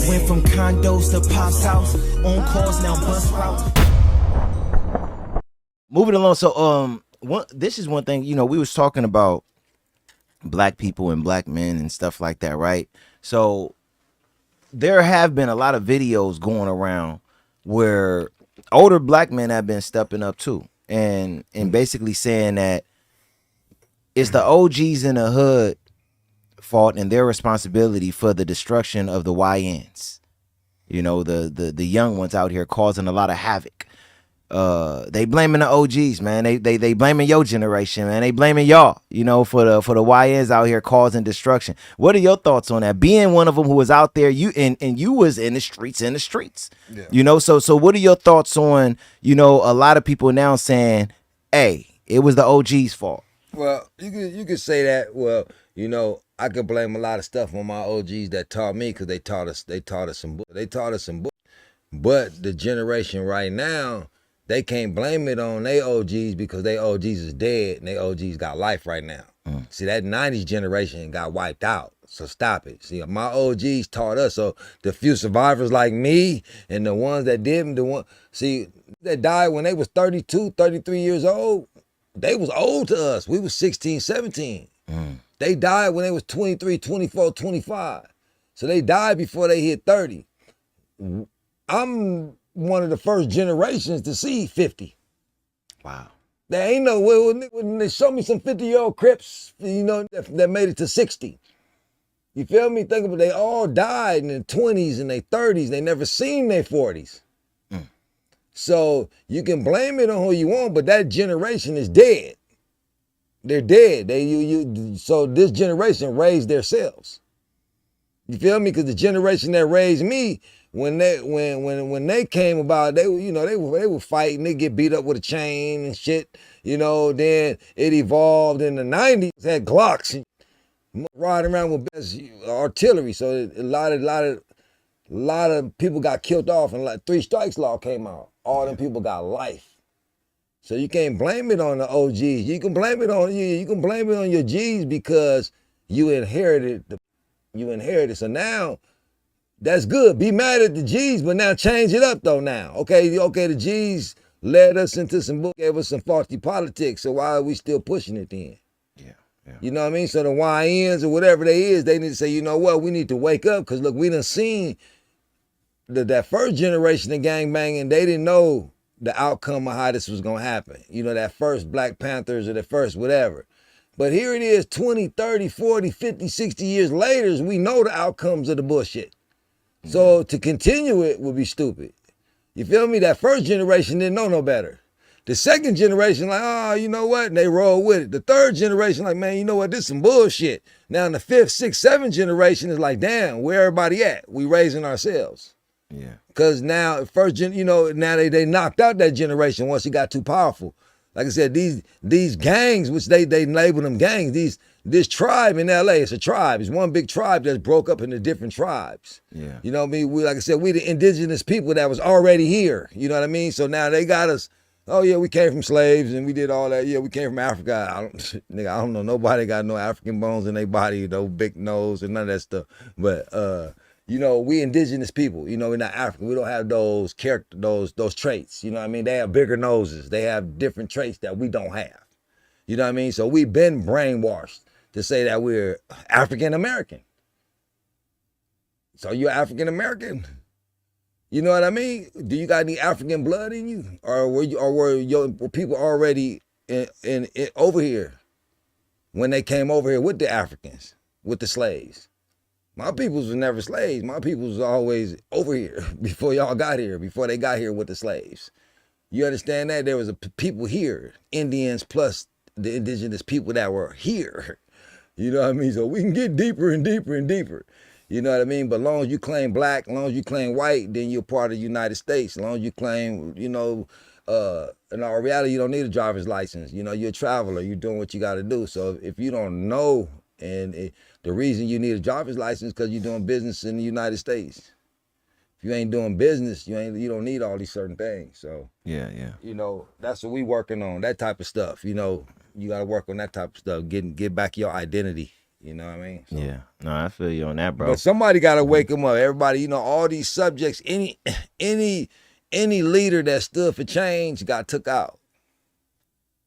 Went from condos to Pop's house. On calls now bus routes. Moving along. So this is one thing, you know, we was talking about black people and black men and stuff like that, right? So there have been a lot of videos going around where older black men have been stepping up too, and basically saying that it's the OGs in the hood fault and their responsibility for the destruction of the YNs. You know, the young ones out here causing a lot of havoc. They blaming the OGs, man. They blaming your generation, man. They blaming y'all, you know, for the YNs out here causing destruction. What are your thoughts on that? Being one of them who was out there, you was in the streets. Yeah. You know, so what are your thoughts on, you know, a lot of people now saying, hey, it was the OG's fault? Well, you could say that. Well, you know, I could blame a lot of stuff on my OGs that taught me, because they taught us some book. But the generation right now, they can't blame it on they OGs, because they OGs is dead and they OGs got life right now. See, that 90s generation got wiped out. So stop it. See, my OGs taught us. So the few survivors like me and the ones that didn't, that died when they was 32, 33 years old, they was old to us. We was 16, 17. They died when they was 23, 24, 25. So they died before they hit 30. I'm one of the first generations to see 50. Wow. There ain't no way, when they show me some 50-year-old Crips, you know, that made it to 60. You feel me? Think about it, they all died in their 20s and their 30s. They never seen their 40s. So you can blame it on who you want, but that generation is dead. They're dead. So this generation raised themselves. You feel me? Because the generation that raised me, when they came about, they were fighting. They get beat up with a chain and shit. You know, then it evolved in the 90s. Had Glocks and riding around with best artillery. So a lot of people got killed off, and like 3 strikes law came out. All them people got life. So you can't blame it on the OGs. You can blame it on your G's, because you inherited. So now, that's good. Be mad at the G's, but now change it up though now. Okay, the G's led us into some book, gave us some faulty politics. So why are we still pushing it then? Yeah. You know what I mean? So the YNs or whatever they is, they need to say, you know what, we need to wake up, because look, we done seen that first generation of gangbanging. They didn't know the outcome of how this was gonna happen. You know, that first Black Panthers or the first whatever. But here it is 20, 30, 40, 50, 60 years later, we know the outcomes of the bullshit. So to continue it would be stupid. You feel me? That first generation didn't know no better. The second generation, like, oh, you know what? And they roll with it. The third generation, like, man, you know what? This is some bullshit. Now in the 5th, 6th, 7th generation is like, damn, where everybody at? We raising ourselves. Yeah. Because now, now they knocked out that generation once it got too powerful. Like I said, these gangs, which they label them gangs, this tribe in LA, it's a tribe. It's one big tribe that's broke up into different tribes. Yeah. You know what I mean? Like I said, we the indigenous people that was already here. You know what I mean? So now they got us, oh yeah, we came from slaves and we did all that. Yeah, we came from Africa. I don't know, nobody got no African bones in their body, no big nose and none of that stuff. But you know, we indigenous people, you know, we're not African. We don't have those those traits. You know what I mean? They have bigger noses. They have different traits that we don't have. You know what I mean? So we've been brainwashed to say that we're African American. So you're African American? You know what I mean? Do you got any African blood in you? Or were people already in over here when they came over here with the Africans, with the slaves? My peoples was never slaves. My peoples was always over here before y'all got here, before they got here with the slaves. You understand that? There was people here, Indians plus the indigenous people that were here. You know what I mean? So we can get deeper and deeper and deeper. You know what I mean? But as long as you claim black, as long as you claim white, then you're part of the United States. As long as you claim, you know, in our reality, you don't need a driver's license. You know, you're a traveler. You're doing what you got to do. So if you don't know, the reason you need a driver's license is because you're doing business in the United States. If you ain't doing business, you don't need all these certain things. So Yeah. you know, that's what we working on, that type of stuff. You know, you got to work on that type of stuff, get back your identity. You know what I mean? So, Yeah. No, I feel you on that, bro. but somebody got to wake them up. Everybody, you know, all these subjects, any leader that stood for change got took out.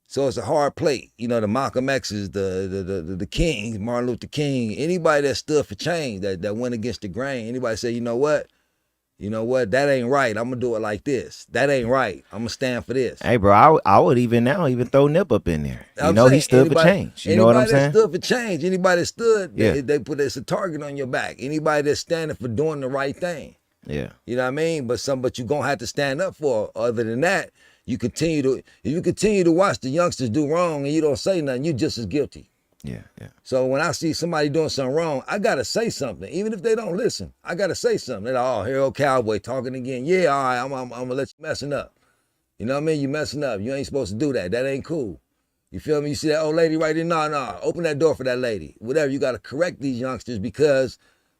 So it's a hard plate. You know, the Malcolm X's, the Kings, Martin Luther King, anybody that stood for change, that went against the grain, anybody say, you know what, that ain't right. I'm gonna do it like this. That ain't right. I'm gonna stand for this. Hey, bro, I would even throw Nip up in there. You know, he stood for change. You know what I'm saying? Anybody that stood for change, anybody that stood, they put it's a target on your back. Anybody that's standing for doing the right thing. Yeah. You know what I mean? But you're gonna have to stand up for it. Other than that, if you continue to watch the youngsters do wrong and you don't say nothing, you're just as guilty. Yeah, yeah. So when I see somebody doing something wrong, I gotta say something. Even if they don't listen, I gotta say something. They're like, oh, here old cowboy talking again. Yeah, all right, I'm gonna let you messing up. You know what I mean? You messing up. You ain't supposed to do that. That ain't cool. You feel me? You see that old lady right there? No, open that door for that lady. Whatever, you gotta correct these youngsters because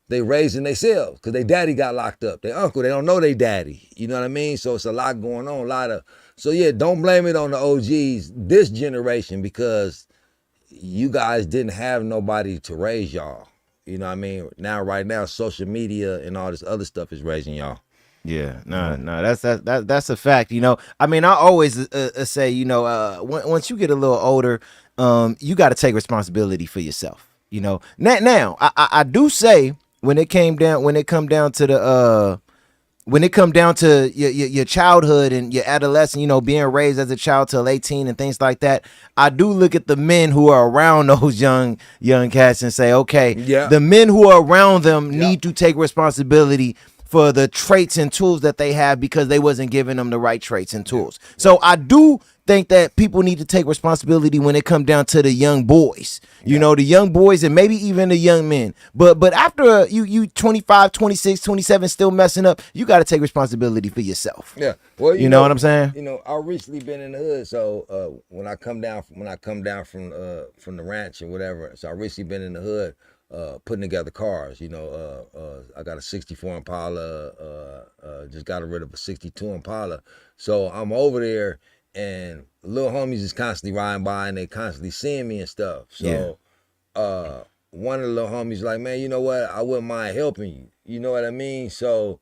they raising themselves, because their daddy got locked up. Their uncle, they don't know their daddy. You know what I mean? So it's a lot going on, so yeah, don't blame it on the OGs this generation because you guys didn't have nobody to raise y'all. You know what I mean? Right now, social media and all this other stuff is raising y'all. Yeah, no, that's a fact. You know, I mean, I always say, you know, once you get a little older, you got to take responsibility for yourself. You know, now I do say when it come down to your childhood and your adolescence, you know, being raised as a child till 18 and things like that, I do look at the men who are around those young cats and say, okay, the men who are around them need to take responsibility for the traits and tools that they have because they wasn't giving them the right traits and tools. So I do think that people need to take responsibility when it come down to the young boys, you know, the young boys and maybe even the young men. But after you 25, 26, 27 still messing up, you got to take responsibility for yourself. Yeah. Well, you know what I'm saying? You know, I recently been in the hood, so when I come down from the ranch or whatever, so I recently been in the hood putting together cars. You know, I got a 64 Impala, just got rid of a 62 Impala. So I'm over there and little homies is constantly riding by and they constantly seeing me and stuff. So one of the little homies like, man, you know what? I wouldn't mind helping you. You know what I mean? So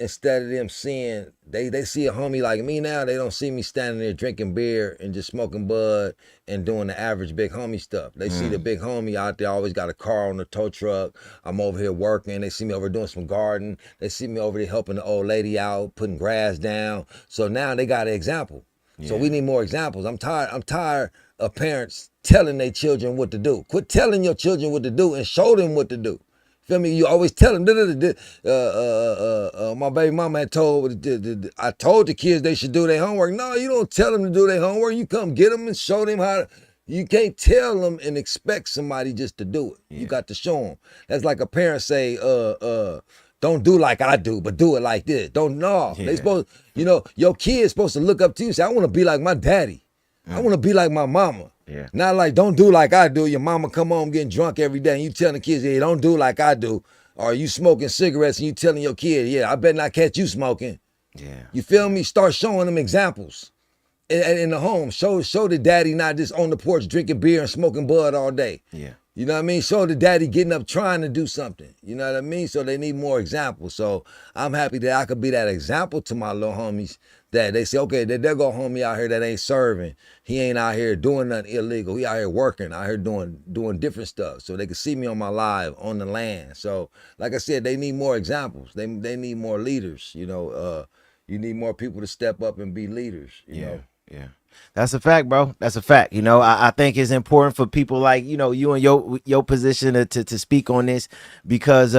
instead of them seeing, they see a homie like me now, they don't see me standing there drinking beer and just smoking bud and doing the average big homie stuff. They see the big homie out there, always got a car on the tow truck. I'm over here working. They see me over doing some garden. They see me over there helping the old lady out, putting grass down. So now they got an example. Yeah. So we need more examples. I'm tired of parents telling their children what to do. Quit telling your children what to do and show them what to do. Feel me? You always tell them. My baby mama had told. I told the kids they should do their homework. No, you don't tell them to do their homework. You come get them and show them how to. You can't tell them and expect somebody just to do it. Yeah. You got to show them. That's like a parent say, don't do like I do, but do it like this. Don't know. Yeah. They supposed, you know, your kid's supposed to look up to you and say, I want to be like my daddy. I want to be like my mama. Yeah. Not like, don't do like I do. Your mama come home getting drunk every day and you telling the kids, hey, don't do like I do. Or you smoking cigarettes and you telling your kid, yeah, I better not catch you smoking. Yeah. You feel me? Start showing them examples in the home. Show the daddy not just on the porch drinking beer and smoking bud all day. Yeah. You know what I mean? Show the daddy getting up trying to do something. You know what I mean? So they need more examples. So I'm happy that I could be that example to my little homies, that they say, okay, there go homie out here that ain't serving. He ain't out here doing nothing illegal. He out here working, out here doing different stuff. So they can see me on my live on the land. So like I said, they need more examples. They need more leaders. You know, you need more people to step up and be leaders. You know? Yeah. That's a fact, bro. That's a fact. You know, I think it's important for people like, you know, you and your position to speak on this, because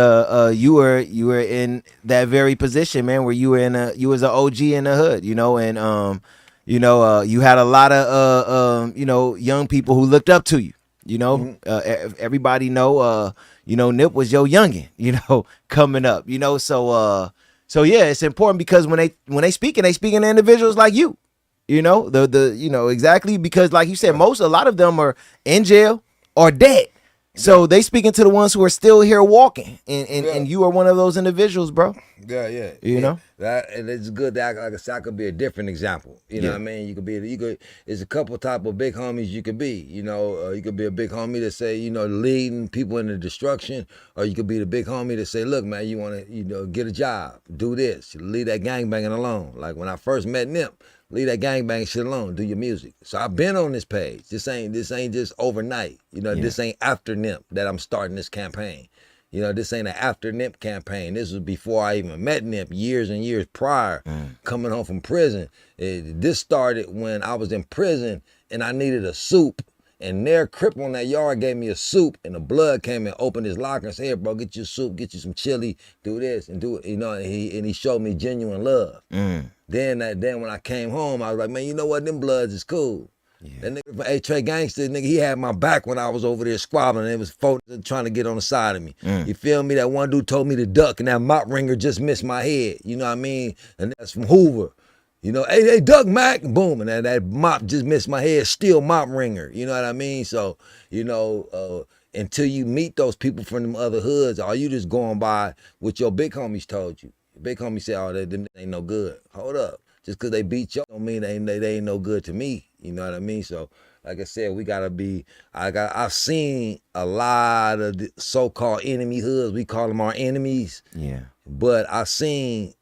you were in that very position, man, where you was an OG in the hood, you know, and you know, you had a lot of you know, young people who looked up to you. You know, everybody know you know, Nip was your youngin, you know, coming up, you know, so yeah, it's important because when they speaking to individuals like you. You know, the you know, exactly, because like you said, a lot of them are in jail or dead. So they speaking to the ones who are still here walking, and you are one of those individuals, bro. Yeah. You know? That, and it's good that, like I said, I could be a different example. You know what I mean? There's a couple type of big homies you could be. You know, you could be a big homie that say, you know, leading people into destruction, or you could be the big homie that say, look, man, you want to, you know, get a job, do this, leave that gangbanging alone. Like when I first met Nip, leave that gangbang shit alone, do your music. So I've been on this page. This ain't just overnight. You know, this ain't after Nip that I'm starting this campaign. You know, this ain't an after Nip campaign. This was before I even met Nip, years and years prior, coming home from prison. This started when I was in prison and I needed a soup. And their crip on that yard gave me a soup, and the blood came and opened his locker and said, hey, bro, get you soup, get you some chili, do this and do it. You know, and he showed me genuine love. Then when I came home, I was like, man, you know what? Them Bloods is cool. Yeah. That nigga from H00D Gangster, nigga, he had my back when I was over there squabbling. It was folks trying to get on the side of me. You feel me? That one dude told me to duck, and that mop ringer just missed my head. You know what I mean? And that's from Hoover. You know, hey, duck, Mac, boom, and that mop just missed my head. Still mop ringer. You know what I mean? So, you know, until you meet those people from them other hoods, are you just going by what your big homies told you? Your big homie said, oh, they ain't no good. Hold up. Just because they beat you don't mean they ain't no good to me. You know what I mean? So, like I said, we gotta be. I've seen a lot of the so-called enemy hoods. We call them our enemies. Yeah. But I've seen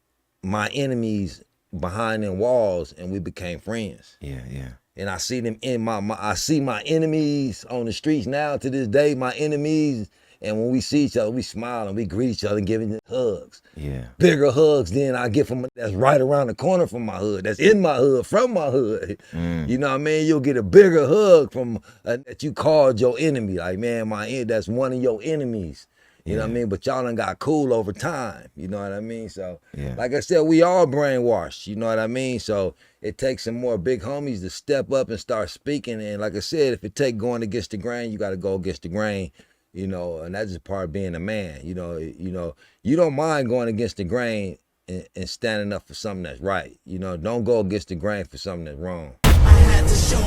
my enemies behind them walls, and we became friends. Yeah. And I see them in I see my enemies on the streets now to this day. My enemies. And when we see each other, we smile and we greet each other and give each other hugs. Yeah. Bigger hugs than I get from that's right around the corner from my hood, that's in my hood, from my hood. You know what I mean? You'll get a bigger hug from that you called your enemy. Like, man, that's one of your enemies. You know what I mean? But y'all done got cool over time. You know what I mean? So, like I said, we all brainwashed. You know what I mean? So it takes some more big homies to step up and start speaking. And like I said, if it take going against the grain, you got to go against the grain. You know, and that's just part of being a man. You know, you don't mind going against the grain and standing up for something that's right. You know, don't go against the grain for something that's wrong. I had to show